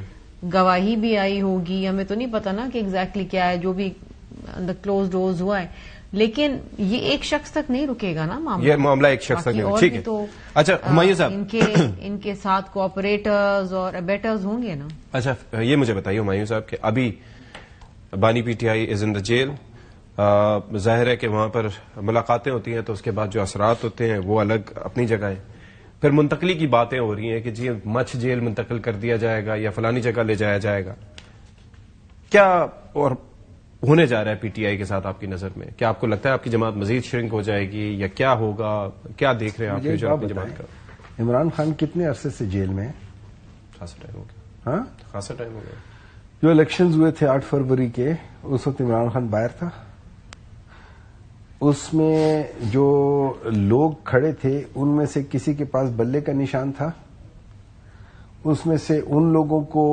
گواہی بھی آئی ہوگی, ہمیں تو نہیں پتا نا کہ ایگزیکٹلی کیا ہے. جو بھی اندر کلوز ڈورز ہوا ہے, لیکن یہ ایک شخص تک نہیں رکے گا نا معاملہ. یہ معاملہ ایک شخص تک نہیں. ٹھیک ہے. اچھا ہمایوں صاحب, ان کے ساتھ کوآپریٹرز اور ابیٹرز ہوں گے نا. اچھا یہ مجھے بتائیے ہمایوں صاحب کہ ابھی بانی P T I is in the jail. ظاہر ہے کہ وہاں پر ملاقاتیں ہوتی ہیں تو اس کے بعد جو اثرات ہوتے ہیں وہ الگ اپنی جگہ ہیں. پھر منتقلی کی باتیں ہو رہی ہیں کہ جی مچھ جیل منتقل کر دیا جائے گا یا فلانی جگہ لے جایا جائے گا. کیا اور ہونے جا رہا ہے پی ٹی آئی کے ساتھ آپ کی نظر میں؟ کیا آپ کو لگتا ہے آپ کی جماعت مزید شرنک ہو جائے گی یا کیا ہوگا؟ کیا دیکھ رہے ہیں آپ فیوچر اپنی جماعت کا؟ عمران خان کتنے عرصے سے جیل میں؟ خاصا ٹائم ہو گیا. ہاں خاصا ٹائم ہو گیا. جو الیکشنز ہوئے تھے 8 فروری کے, اس وقت عمران خان باہر تھا. اس میں جو لوگ کھڑے تھے ان میں سے کسی کے پاس بلے کا نشان تھا. اس میں سے ان لوگوں کو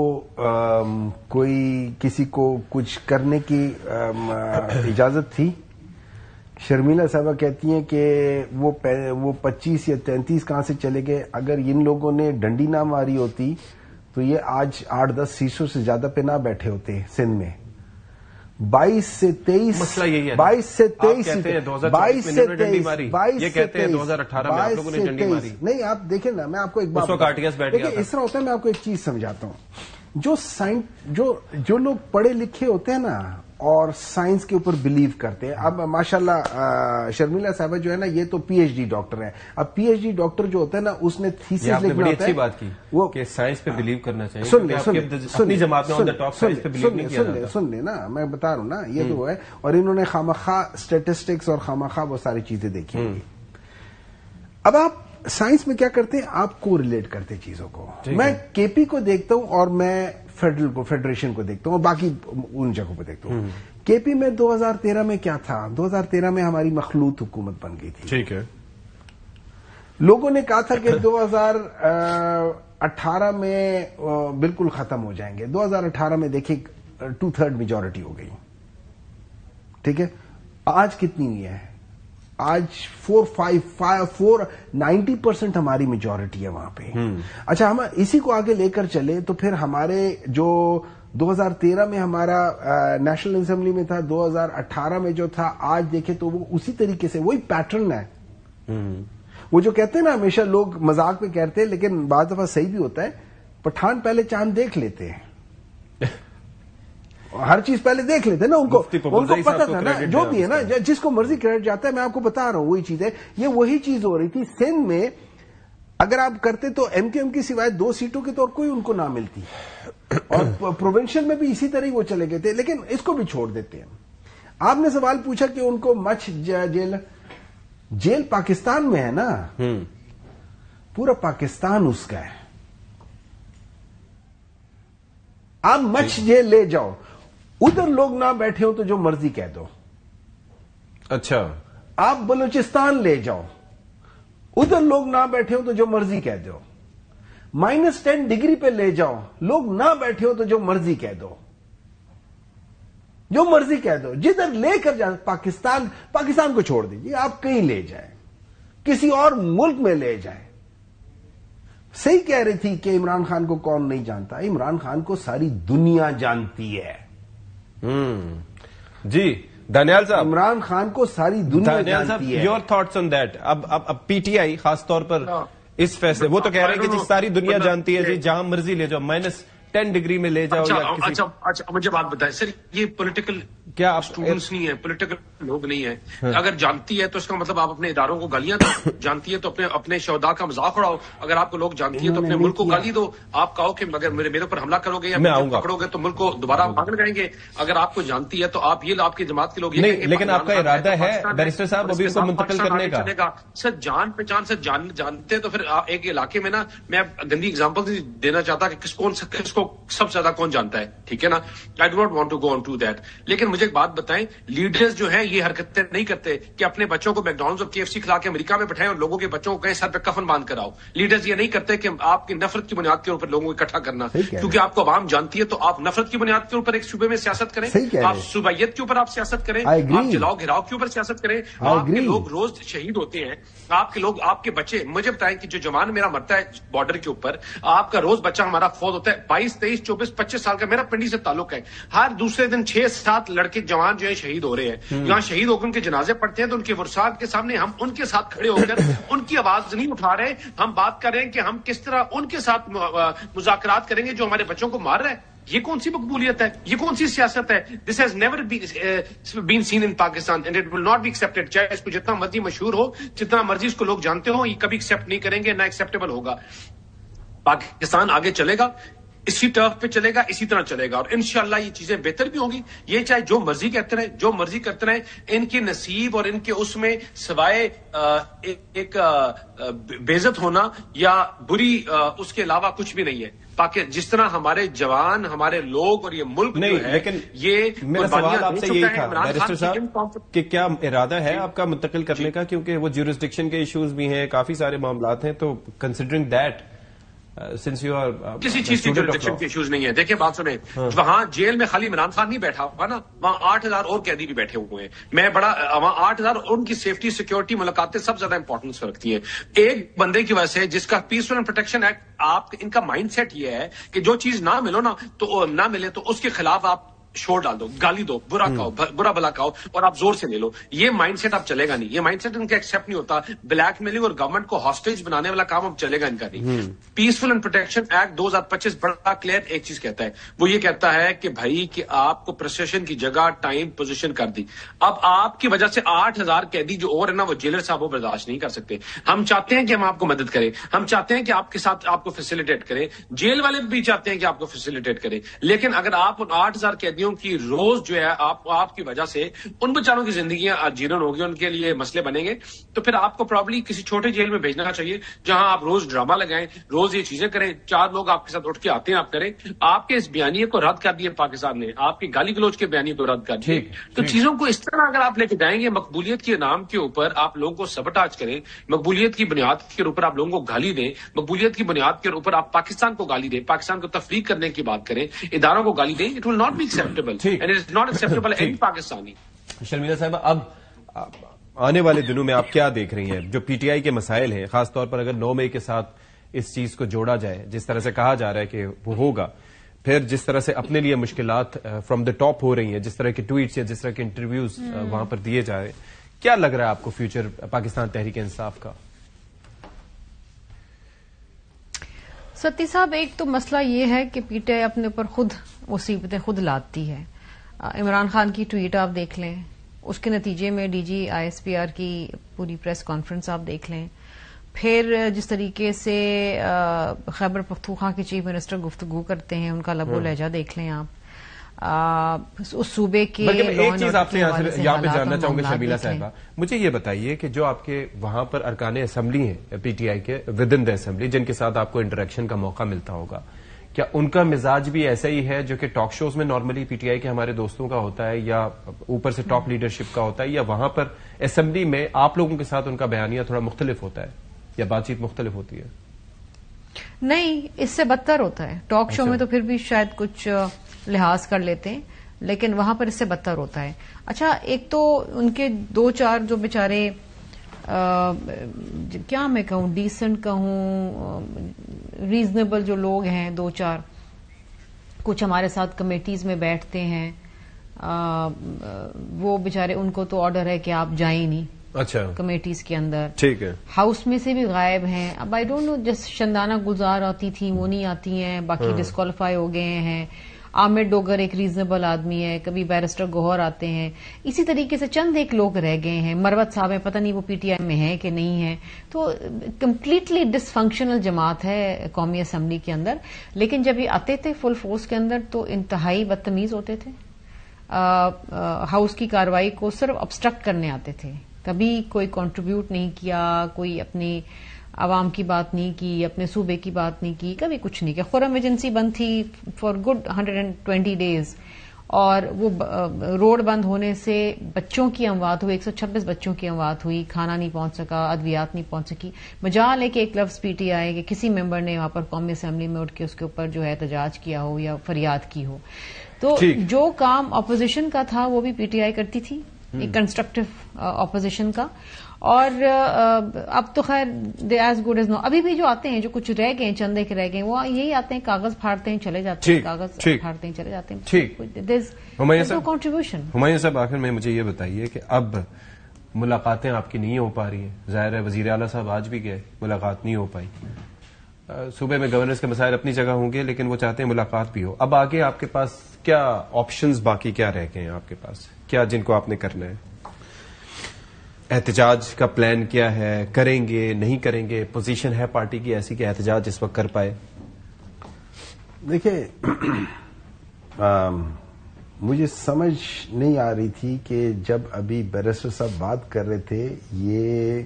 کوئی کسی کو کچھ کرنے کی اجازت تھی شرمیلا صاحبہ کہتی ہیں کہ وہ 25 یا 33 کہاں سے چلے گئے. اگر ان لوگوں نے ڈنڈی نہ ماری ہوتی تو یہ آج 8-10 سیٹوں سے زیادہ پہ نہ بیٹھے ہوتے سندھ میں. 22 سے 23 مسئلہ یہی ہے. 22 سے 23 22 سے 23 یہ کہتے ہیں 2018 میں آپ لوگوں نے ڈنڈی ماری. نہیں آپ دیکھیں نا, میں آپ کو ایک بات دیکھیں, اس طرح ہوتا ہے, میں آپ کو ایک چیز سمجھاتا ہوں. جو لوگ پڑھے لکھے ہوتے ہیں نا اور سائنس کے اوپر بلیو کرتے ہیں. اب ماشاءاللہ شرمیلا صاحبہ جو ہے نا یہ تو پی ایچ ڈی ڈاکٹر ہیں. اب پی ایچ ڈی ڈاکٹر جو ہوتا ہے نا اس نے تھیسس لکھنا ہوتا ہے. بڑی اچھی بات کی وہ کہ سائنس پہ بلیو کرنا چاہیے. اپنی جماعت میں سن لیں نا, میں بتا رہا ہوں نا, یہ تو ہے. اور انہوں نے خامخواہ اسٹیٹسٹکس اور خامخواہ وہ ساری چیزیں دیکھی ہوئی. اب آپ سائنس میں کیا کرتے ہیں, آپ کو ریلیٹ کرتے چیزوں کو. میں کے پی کو دیکھتا ہوں اور میں فیڈریشن کو دیکھتا ہوں اور باقی ان جگہوں پہ دیکھتا ہوں. کے پی میں 2013 میں کیا تھا, 2013 میں ہماری مخلوط حکومت بن گئی تھی. ٹھیک ہے. لوگوں نے کہا تھا کہ 2018 میں بالکل ختم ہو جائیں گے. 2018 میں دیکھیں 2/3 میجورٹی ہو گئی. ٹھیک ہے. آج کتنی ہوئی ہے, آج 90% ہماری میجورٹی ہے وہاں پہ. اچھا ہم اسی کو آگے لے کر چلے تو پھر ہمارے جو 2013 میں ہمارا نیشنل اسمبلی میں تھا, 2018 میں جو تھا, آج دیکھیں تو وہ اسی طریقے سے وہی پیٹرن ہے. وہ جو کہتے ہیں نا, ہمیشہ لوگ مذاق میں کہتے ہیں لیکن بعض دفعہ صحیح بھی ہوتا ہے, پٹھان پہلے چاند دیکھ لیتے ہیں, ہر چیز پہلے دیکھ لیتے ہیں نا. ان کو پتا تھا نا, جو بھی ہے نا, جس کو مرضی کریڈٹ جاتا ہے. میں آپ کو بتا رہا ہوں وہی چیز ہے. یہ وہی چیز ہو رہی تھی سندھ میں. اگر آپ کرتے تو ایم کیو ایم کی سوائے 2 سیٹوں کی تو کوئی ان کو نہ ملتی, اور پروونشل میں بھی اسی طرح وہ چلے گئے تھے. لیکن اس کو بھی چھوڑ دیتے ہیں. آپ نے سوال پوچھا کہ ان کو مچھ جیل پاکستان میں ہے نا, پورا پاکستان اس کا ہے. آپ مچھ جیل لے جاؤ, ادھر لوگ نہ بیٹھے ہو تو جو مرضی کہہ دو. اچھا. آپ بلوچستان لے جاؤ, ادھر لوگ نہ بیٹھے ہو تو جو مرضی کہہ دو. -10 ڈگری پہ لے جاؤ, لوگ نہ بیٹھے ہو تو جو مرضی کہہ دو, جو مرضی کہہ دو. جدھر لے کر جائیں, پاکستان کو چھوڑ دیجیے, آپ کہیں لے جائیں, کسی اور ملک میں لے جائیں. صحیح کہہ رہی تھی کہ عمران خان کو کون نہیں جانتا. عمران خان کو ساری دنیا جانتی ہے. جی دانیال صاحب, عمران خان کو ساری دنیا جانتی ہے. Your thoughts on that. اب پی ٹی آئی خاص طور پر اس فیصلے, وہ تو کہہ رہے ہیں کہ جی ساری دنیا جانتی ہے, جی جہاں مرضی لے جاؤ, -10 ڈگری میں لے جاؤ. اچھا مجھے بات بتائیں سر, یہ پولیٹیکل کیا اسٹوڈنٹس نہیں ہے, پولیٹیکل لوگ نہیں ہے. اگر جانتی ہے تو اس کا مطلب آپ اپنے اداروں کو گالیاں دو. جانتی ہے تو اپنے شہداء کا مذاق اڑاؤ. اگر آپ کو لوگ جانتی ہے تو اپنے ملک کو گالی دو. آپ کہو کہ اگر میرے اوپر حملہ کرو گے یا پکڑو گے تو ملک کو دوبارہ بھاگنے جائیں گے. اگر آپ کو جانتی ہے تو آپ کی جماعت کے لوگ نہیں, لیکن آپ کا ارادہ ہے بیرسٹر صاحب ابھی اس کو منتقل کرنے کا. سر جان پہچان سے جانتے تو پھر ایک علاقے میں نا, میں گندی اگزامپل دینا چاہتا کہ کس کو سب سے زیادہ کون جانتا ہے. ٹھیک ہے نا, I do not want to go on to that. لیکن مجھے ایک بات بتائیں, لیڈرز جو ہیں یہ حرکتیں نہیں کرتے کہ اپنے بچوں کو میکڈونلڈز اور KFC کھلا کے امریکہ میں بٹھائیں اور لوگوں کے بچوں کو کہیں سر پہ کفن باندھ کر آؤ. لیڈرز یہ نہیں کرتے کہ آپ کی نفرت کی بنیاد کے اوپر لوگوں کو اکٹھا کرنا, کیونکہ آپ کو عوام جانتی ہے. تو آپ نفرت کی بنیاد کے اوپر ایک صوبے میں سیاست کریں, آپ صوبائیت کے اوپر آپ سیاست کریں, آپ جلاؤ گھراؤ کے اوپر سیاست کریں. آپ کے لوگ روز شہید ہوتے ہیں, آپ کے لوگ, آپ کے بچے. مجھے بتائیں کہ جو جوان میرا مرتا ہے بارڈر کے اوپر, آپ کا روز بچہ ہمارا فوت ہوتا ہے. 22, 23, 24, 25 سال کا میرا پنڈی سے تعلق ہے. ہر دوسرے دن 6-7 لڑکے جوان جو ہیں شہید ہو رہے ہیں. یہاں شہید ہو کر ان کے جنازے پڑتے ہیں تو ان کے ورثات کے سامنے ہم ان کے ساتھ کھڑے ہو کر ان کی آواز نہیں اٹھا رہے. ہم بات کر رہے ہیں کہ ہم کس طرح ان کے ساتھ مذاکرات کریں گے جو ہمارے بچوں کو مار رہے ہیں. یہ کون سی مقبولیت ہے, یہ کون سی سیاست ہے؟ This has never been seen in Pakistan and it will not be expected. چاہے اس کو جتنا مرضی مشہور ہو, جتنا مرضی اس کو لوگ جانتے ہوں, یہ کبھی ایکسپٹ نہیں کریں گے, نہ ایکسپٹیبل ہوگا. پاکستان آگے چلے گا, اسی ٹرف پہ چلے گا, اسی طرح چلے گا, اور انشاءاللہ یہ چیزیں بہتر بھی ہوں گی. یہ چاہے جو مرضی کہتے رہے, جو مرضی کرتے رہے, ان کے نصیب اور ان کے اس میں سوائے ایک بےعزت ہونا یا بری اس کے علاوہ کچھ بھی نہیں ہے. جس طرح ہمارے جوان, ہمارے لوگ اور یہ ملک نہیں, جو ہے, لیکن یہ میرا سوال آپ سے یہی تھا بیرسٹر صاحب کہ کیا ارادہ ہے آپ کا منتقل کرنے کا, کیونکہ وہ جیورسڈکشن کے ایشوز بھی ہیں, کافی سارے معاملات ہیں. تو considering that since you are کسی چیز کی جوریڈکشن کے ایشوز نہیں ہے. دیکھیں بات سنیں, وہاں جیل میں خالی عمران خان نہیں بیٹھا ہوا نا, وہاں 8,000 اور قیدی بھی بیٹھے ہوئے ہیں. میں بڑا وہاں 8,000 ان کی سیفٹی سیکورٹی ملاقاتیں سب زیادہ امپورٹنس رکھتی ہیں. ایک بندے کی وجہ سے جس کا پیسفل اینڈ پروٹیکشن ایکٹ, آپ ان کا مائنڈ سیٹ یہ ہے کہ جو چیز نہ ملے تو اس کے خلاف آپ شور ڈال دو, گالی دو, برا بلا کہو اور آپ زور سے لے لو. یہ مائنڈ سیٹ اب چلے گا نہیں, یہ مائنڈ سیٹ ان کا ایکسپٹ نہیں ہوتا. بلیک میلنگ اور گورنمنٹ کو ہاسٹیج بنانے والا کام اب چلے گا ان کا نہیں. پیسفل اینڈ پروٹیکشن ایکٹ 2025 بڑا کلیئر ایک چیز کہتا ہے, وہ یہ کہتا ہے کہ بھائی کہ آپ کو پروسیشن کی جگہ, ٹائم, پوزیشن کر دی. اب آپ کی وجہ سے 8,000 قیدی جو اور ہے نا, وہ جیلر صاحب وہ برداشت نہیں کر سکتے. ہم چاہتے ہیں کہ ہم آپ کو مدد کریں, ہم چاہتے ہیں کہ آپ کے ساتھ آپ کو فیسیلیٹیٹ کریں, جیل والے بھی چاہتے ہیں کہ آپ کو فیسیلیٹیٹ کریں. لیکن اگر آپ ان 8,000 قیدیوں کی روز جو ہے آپ کی وجہ سے ان بیچاروں کی زندگیاں جیرن ہوگی, ان کے لیے مسئلے بنیں گے, تو پھر آپ کو پرابلی کسی چھوٹے جیل میں بھیجنا چاہیے جہاں آپ روز ڈرامہ لگائیں, روز یہ چیزیں کریں, 4 لوگ آپ کے ساتھ اٹھ کے آتے ہیں, آپ کریں. آپ کے اس بیانیے کو رد کر دیے پاکستان نے, آپ کی گالی گلوچ کے بیانیے کو رد کر دیے. تو چیزوں کو اس طرح اگر آپ لے کے جائیں گے, مقبولیت کے نام کے اوپر آپ لوگوں کو سبٹاج کریں, مقبولیت کی بنیاد کے اوپر آپ لوگوں کو گالی دیں, مقبولیت کی بنیاد کے اوپر آپ پاکستان کو گالی دیں, پاکستان کو تفریق کرنے کی بات کریں, اداروں کو گالی دیں, it will not be acceptable and it is not acceptable any Pakistani. Sharmila صاحبہ, اب آنے والے دنوں میں آپ کیا دیکھ رہی ہیں جو پی ٹی آئی کے مسائل ہیں, خاص طور پر اگر 9 مئی کے ساتھ اس چیز کو جوڑا جائے, جس طرح سے کہا جا رہا ہے کہ وہ ہوگا, پھر جس طرح سے اپنے لیے مشکلات فرام دا ٹاپ ہو رہی ہیں, جس طرح کے ٹویٹس یا جس طرح کے انٹرویوز وہاں پر دیے جا رہے ہیں, کیا لگ رہا ہے آپ کو فیوچر پاکستان تحریک انصاف کا؟ ستی صاحب, ایک تو مسئلہ یہ ہے کہ پی ٹی آئی اپنے اوپر خود مصیبتیں خود لاتی ہے. عمران خان کی ٹویٹ آپ دیکھ لیں, اس کے نتیجے میں D G I S P R کی پوری پریس کانفرنس آپ دیکھ لیں, پھر جس طریقے سے خیبر پختونخوا کے چیف منسٹر گفتگو کرتے ہیں, ان کا لب و لہجہ دیکھ لیں آپ, اس صوبے کے ایک چیز آپ سے یہاں پہ جاننا چاہوں گا شرمیلا صاحبہ, مجھے یہ بتائیے کہ جو آپ کے وہاں پر ارکان اسمبلی ہیں پی ٹی آئی کے ود ان دا اسمبلی, جن کے ساتھ آپ کو انٹریکشن کا موقع ملتا ہوگا, کیا ان کا مزاج بھی ایسا ہی ہے جو کہ ٹاک شوز میں نارملی پی ٹی آئی کے ہمارے دوستوں کا ہوتا ہے, یا اوپر سے ٹاپ لیڈرشپ کا ہوتا ہے, یا وہاں پر اسمبلی میں آپ لوگوں کے ساتھ ان کا بیانیہ تھوڑا مختلف ہوتا ہے, یا بات چیت مختلف ہوتی ہے؟ نہیں, اس سے بدتر ہوتا ہے. ٹاک شو میں تو پھر بھی شاید کچھ لحاظ کر لیتے ہیں, لیکن وہاں پر اس سے بدتر ہوتا ہے. اچھا, ایک تو ان کے 2-4 جو بیچارے کیا میں کہوں, ڈیسنٹ کہوں, ریزنیبل جو لوگ ہیں, 2-4 کچھ ہمارے ساتھ کمیٹیز میں بیٹھتے ہیں, وہ بیچارے, ان کو تو آرڈر ہے کہ آپ جائیں نہیں. اچھا, کمیٹیز کے اندر, ٹھیک ہے, ہاؤس میں سے بھی غائب ہیں. اب آئی ڈونٹ نو, جس شندانہ گلزار آتی تھی وہ نہیں آتی ہیں, باقی ڈسکوالیفائی ہو گئے ہیں. عامر ڈوگر ایک ریزنیبل آدمی ہے, کبھی بیرسٹر گوہر آتے ہیں. اسی طریقے سے چند ایک لوگ رہ گئے ہیں. مروت صاحب ہیں, پتہ نہیں وہ پی ٹی آئی میں ہیں کہ نہیں ہیں. تو کمپلیٹلی ڈس فنکشنل جماعت ہے قومی اسمبلی کے اندر. لیکن جب یہ آتے تھے فل فورس کے اندر تو انتہائی بدتمیز ہوتے تھے. ہاؤس کی کارروائی کو صرف ابسٹرکٹ کرنے آتے تھے, کبھی کوئی کنٹریبیوٹ نہیں کیا, کوئی اپنی عوام کی بات نہیں کی, اپنے صوبے کی بات نہیں کی, کبھی کچھ نہیں کیا. خرم ایجنسی بند تھی فار گڈ 120 days, اور وہ روڈ بند ہونے سے بچوں کی اموات ہوئی, 126 بچوں کی اموات ہوئی, کھانا نہیں پہنچ سکا, ادویات نہیں پہنچ سکی. مجال ہے کہ ایک لفظ پی ٹی آئی کہ کسی ممبر نے وہاں پر قومی اسمبلی میں اٹھ کے اس کے اوپر جو ہے احتجاج کیا ہو یا فریاد کی ہو. تو جو کام اپوزیشن کا تھا وہ بھی پی ٹی آئی کرتی تھی, ایک کنسٹرکٹیو اپوزیشن کا. اور اب تو خیر they as good as no. ابھی بھی جو آتے ہیں, جو کچھ رہ گئے, چندے کے رہ گئے, وہ یہی آتے ہیں, کاغذ پھاڑتے ہیں, چلے جاتے ہیں, کاغذ پھاڑتے ہیں, چلے جاتے ہیں. ٹھیک, کنٹریبیوشن. ہمایوں صاحب, آخر میں مجھے یہ بتائیے کہ اب ملاقاتیں آپ کی نہیں ہو پا رہی ہیں, ظاہر ہے وزیر اعلیٰ صاحب آج بھی گئے, ملاقات نہیں ہو پائی. صوبے میں گورننس کے مسائل اپنی جگہ ہوں گے, لیکن وہ چاہتے ہیں ملاقات بھی ہو. اب آگے آپ کے پاس کیا آپشنز باقی کیا رہ گئے ہیں آپ کے پاس, کیا جن کو آپ نے کرنا ہے؟ احتجاج کا پلان کیا ہے, کریں گے نہیں کریں گے, پوزیشن ہے پارٹی کی ایسی کہ احتجاج اس وقت کر پائے؟ دیکھیں, مجھے سمجھ نہیں آ رہی تھی کہ جب ابھی بیرسٹر صاحب بات کر رہے تھے, یہ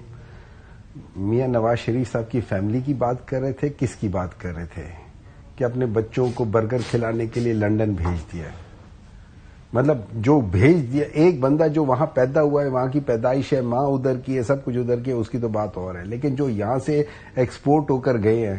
میاں نواز شریف صاحب کی فیملی کی بات کر رہے تھے, کس کی بات کر رہے تھے کہ اپنے بچوں کو برگر کھلانے کے لیے لنڈن بھیج دیا. مطلب جو بھیج دیا, ایک بندہ جو وہاں پیدا ہوا ہے, وہاں کی پیدائش ہے, ماں ادھر کی ہے, سب کچھ ادھر کی ہے, اس کی تو بات اور ہے. لیکن جو یہاں سے ایکسپورٹ ہو کر گئے ہیں,